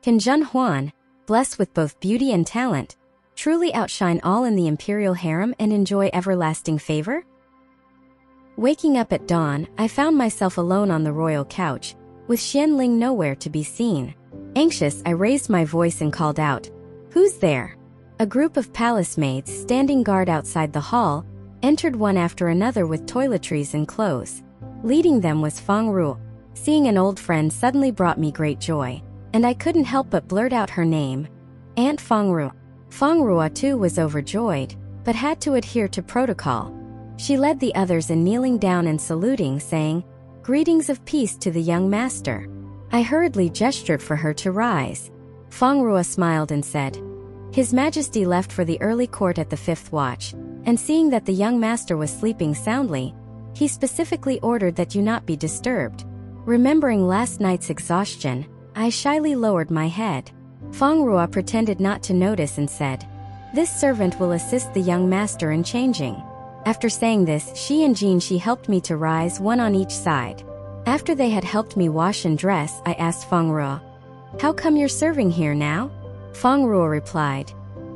Can Zhen Huan, blessed with both beauty and talent, truly outshine all in the imperial harem and enjoy everlasting favor? Waking up at dawn, I found myself alone on the royal couch, with Xianling nowhere to be seen. Anxious, I raised my voice and called out, "Who's there?" A group of palace maids standing guard outside the hall entered one after another with toiletries and clothes. Leading them was Feng Ruo. Seeing an old friend suddenly brought me great joy, and I couldn't help but blurt out her name, Aunt Feng Ruo. Feng Ruo too was overjoyed, but had to adhere to protocol. She led the others in kneeling down and saluting, saying, "Greetings of peace to the young master." I hurriedly gestured for her to rise. Feng Ruo smiled and said, "His Majesty left for the early court at the 5th watch, and seeing that the young master was sleeping soundly, he specifically ordered that you not be disturbed." Remembering last night's exhaustion, I shyly lowered my head. Feng Ruo pretended not to notice and said, "This servant will assist the young master in changing." After saying this, she and Zhen helped me to rise, one on each side. After they had helped me wash and dress, I asked Feng Ruo, "How come you're serving here now?" Feng Ruo replied,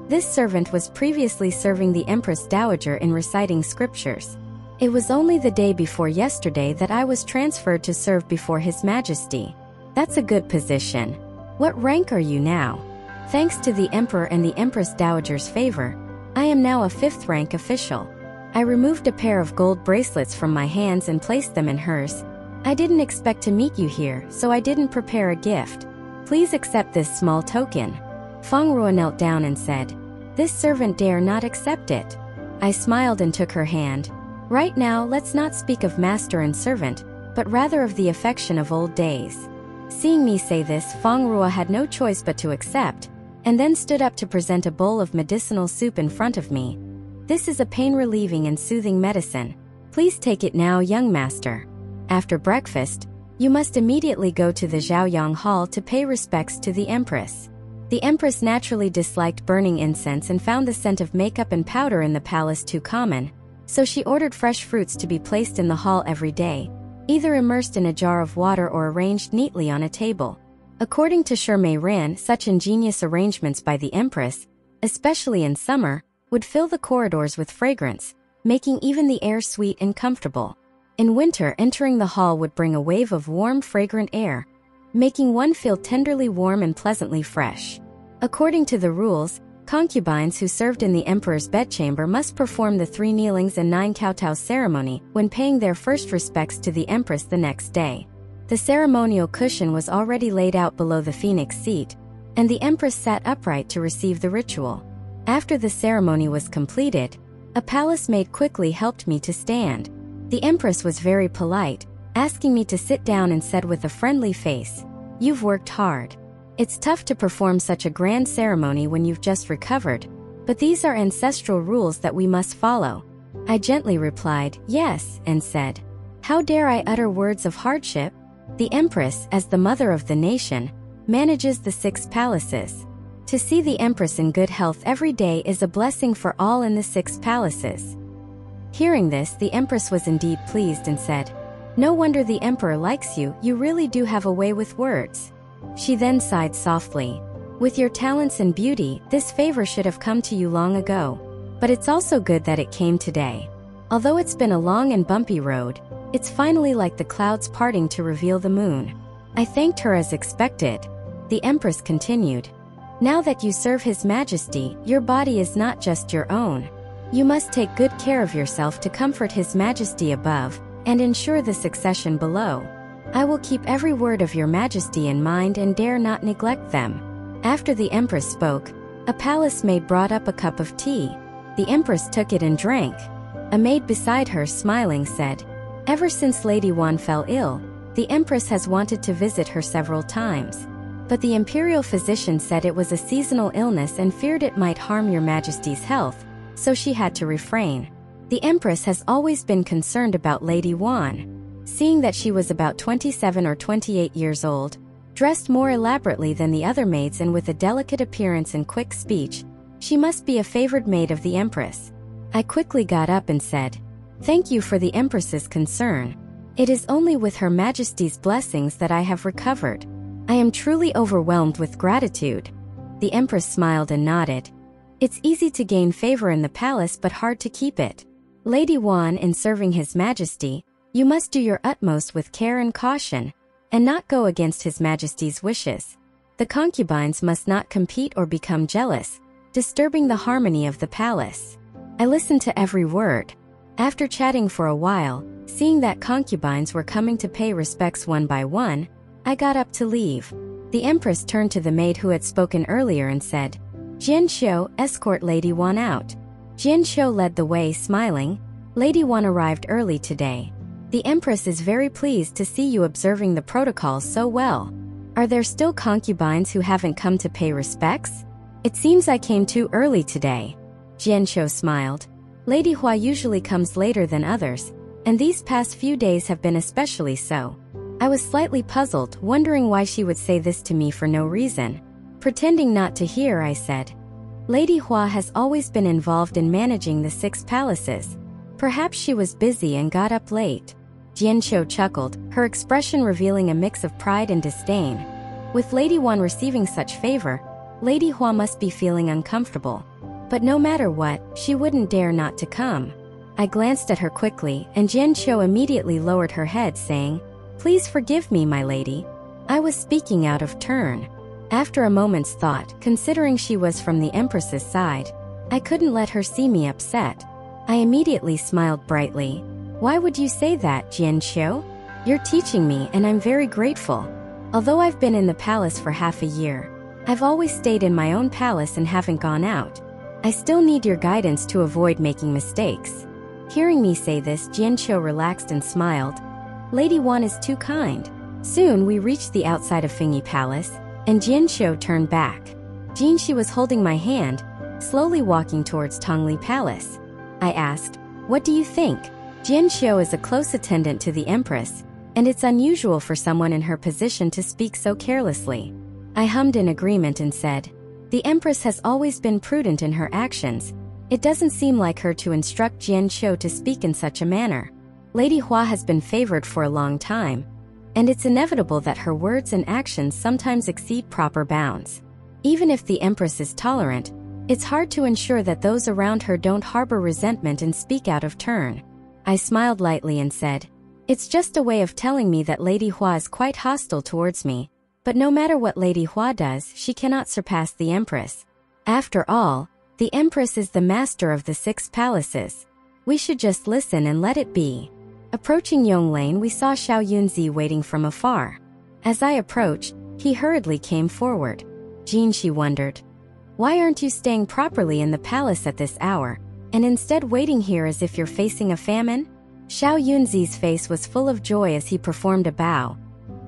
"This servant was previously serving the Empress Dowager in reciting scriptures. It was only the day before yesterday that I was transferred to serve before His Majesty. That's a good position. What rank are you now?" "Thanks to the Emperor and the Empress Dowager's favor, I am now a 5th rank official." I removed a pair of gold bracelets from my hands and placed them in hers. "I didn't expect to meet you here, so I didn't prepare a gift. Please accept this small token." Feng Ruo knelt down and said, "This servant dare not accept it." I smiled and took her hand. "Right now, let's not speak of master and servant, but rather of the affection of old days." Seeing me say this, Feng Ruo had no choice but to accept, and then stood up to present a bowl of medicinal soup in front of me. "This is a pain-relieving and soothing medicine. Please take it now, young master. After breakfast, you must immediately go to the Zhaoyang Hall to pay respects to the Empress." The Empress naturally disliked burning incense and found the scent of makeup and powder in the palace too common, so she ordered fresh fruits to be placed in the hall every day, either immersed in a jar of water or arranged neatly on a table. According to Shi Meiran, such ingenious arrangements by the Empress, especially in summer, would fill the corridors with fragrance, making even the air sweet and comfortable. In winter, entering the hall would bring a wave of warm, fragrant air, making one feel tenderly warm and pleasantly fresh. According to the rules, concubines who served in the emperor's bedchamber must perform the 3 kneelings and 9 kowtows ceremony when paying their first respects to the empress the next day. The ceremonial cushion was already laid out below the phoenix seat, and the empress sat upright to receive the ritual. After the ceremony was completed, a palace maid quickly helped me to stand. The empress was very polite, asking me to sit down and said with a friendly face, "You've worked hard. It's tough to perform such a grand ceremony when you've just recovered, but these are ancestral rules that we must follow." I gently replied, "Yes," and said, "How dare I utter words of hardship? The Empress, as the mother of the nation, manages the 6 palaces. To see the Empress in good health every day is a blessing for all in the 6 palaces." Hearing this, the Empress was indeed pleased and said, "No wonder the Emperor likes you, you really do have a way with words." She then sighed softly. "With your talents and beauty, this favor should have come to you long ago. But it's also good that it came today. Although it's been a long and bumpy road, it's finally like the clouds parting to reveal the moon." I thanked her as expected. The Empress continued, "Now that you serve His Majesty, your body is not just your own. You must take good care of yourself to comfort His Majesty above and ensure the succession below. I will keep every word of your Majesty in mind and dare not neglect them." After the Empress spoke, a palace maid brought up a cup of tea. The Empress took it and drank. A maid beside her, smiling, said, "Ever since Lady Huan fell ill, the Empress has wanted to visit her several times. But the imperial physician said it was a seasonal illness and feared it might harm your Majesty's health, so she had to refrain." The Empress has always been concerned about Lady Huan. Seeing that she was about 27 or 28 years old, dressed more elaborately than the other maids and with a delicate appearance and quick speech, she must be a favored maid of the Empress. I quickly got up and said, "Thank you for the Empress's concern. It is only with Her Majesty's blessings that I have recovered." I am truly overwhelmed with gratitude. The Empress smiled and nodded. It's easy to gain favor in the palace but hard to keep it. Lady Huan, in serving His Majesty, you must do your utmost with care and caution, and not go against His Majesty's wishes. The concubines must not compete or become jealous, disturbing the harmony of the palace. I listened to every word. After chatting for a while, seeing that concubines were coming to pay respects one by one, I got up to leave. The Empress turned to the maid who had spoken earlier and said, "Jian Xiu, escort Lady Huan out." Jian Xiu led the way, smiling. "Lady Huan arrived early today. The Empress is very pleased to see you observing the protocols so well. Are there still concubines who haven't come to pay respects? It seems I came too early today." Jian Xiu smiled. "Lady Hua usually comes later than others, and these past few days have been especially so." I was slightly puzzled, wondering why she would say this to me for no reason. Pretending not to hear, I said, "Lady Hua has always been involved in managing the 6 palaces. Perhaps she was busy and got up late." Jian Xiu chuckled, her expression revealing a mix of pride and disdain. With Lady Huan receiving such favor, Lady Hua must be feeling uncomfortable. But no matter what, she wouldn't dare not to come. I glanced at her quickly, and Jian Xiu immediately lowered her head, saying, "Please forgive me, my lady. I was speaking out of turn." After a moment's thought, considering she was from the Empress's side, I couldn't let her see me upset. I immediately smiled brightly. "Why would you say that, Jian Xiu? You're teaching me and I'm very grateful. Although I've been in the palace for half a year, I've always stayed in my own palace and haven't gone out. I still need your guidance to avoid making mistakes." Hearing me say this, Jian Xiu relaxed and smiled. "Lady Huan is too kind." Soon we reached the outside of Fingyi Palace, and Jian Xiu turned back. Jian Shi was holding my hand, slowly walking towards Tongli Palace. I asked, "What do you think?" Jian Xiu is a close attendant to the Empress, and it's unusual for someone in her position to speak so carelessly. I hummed in agreement and said, "The Empress has always been prudent in her actions. It doesn't seem like her to instruct Jian Xiu to speak in such a manner. Lady Hua has been favored for a long time, and it's inevitable that her words and actions sometimes exceed proper bounds. Even if the Empress is tolerant, it's hard to ensure that those around her don't harbor resentment and speak out of turn." I smiled lightly and said, "It's just a way of telling me that Lady Hua is quite hostile towards me, but no matter what Lady Hua does, she cannot surpass the Empress. After all, the Empress is the master of the 6 palaces. We should just listen and let it be." Approaching Yong Lane, we saw Xiao Yunzi waiting from afar. As I approached, he hurriedly came forward. Jian Shi wondered, "Why aren't you staying properly in the palace at this hour, and instead waiting here as if you're facing a famine?" Xiao Yunzi's face was full of joy as he performed a bow.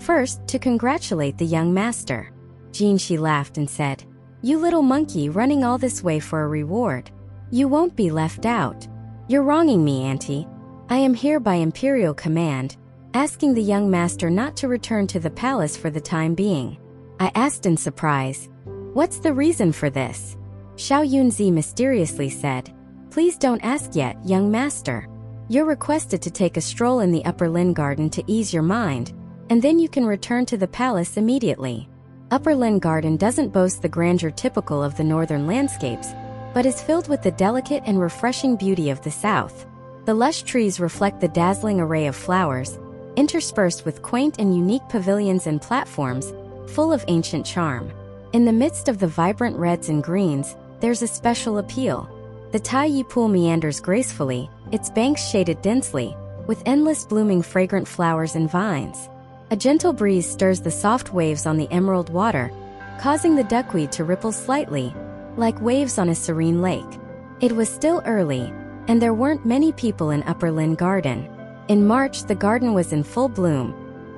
First, to congratulate the young master. Jian Shi laughed and said, "You little monkey running all this way for a reward. You won't be left out." "You're wronging me, Auntie. I am here by imperial command, asking the young master not to return to the palace for the time being." I asked in surprise, "What's the reason for this?" Xiao Yunzi mysteriously said, "Please don't ask yet, young master. You're requested to take a stroll in the Upper Lin Garden to ease your mind, and then you can return to the palace immediately." Upper Lin Garden doesn't boast the grandeur typical of the northern landscapes, but is filled with the delicate and refreshing beauty of the south. The lush trees reflect the dazzling array of flowers, interspersed with quaint and unique pavilions and platforms, full of ancient charm. In the midst of the vibrant reds and greens, there's a special appeal. The Taiyi Pool meanders gracefully, its banks shaded densely, with endless blooming fragrant flowers and vines. A gentle breeze stirs the soft waves on the emerald water, causing the duckweed to ripple slightly, like waves on a serene lake. It was still early, and there weren't many people in Upper Lin Garden. In March, the garden was in full bloom,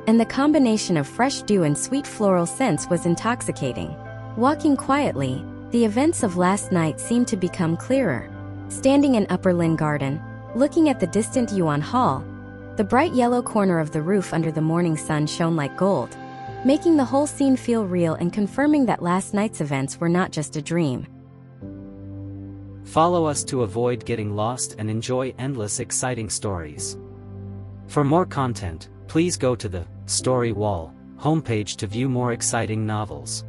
and the combination of fresh dew and sweet floral scents was intoxicating. Walking quietly, the events of last night seemed to become clearer. Standing in Upper Lin Garden, looking at the distant Yuan Hall, the bright yellow corner of the roof under the morning sun shone like gold, making the whole scene feel real and confirming that last night's events were not just a dream. Follow us to avoid getting lost and enjoy endless exciting stories. For more content, please go to the story wall Homepage to view more exciting novels.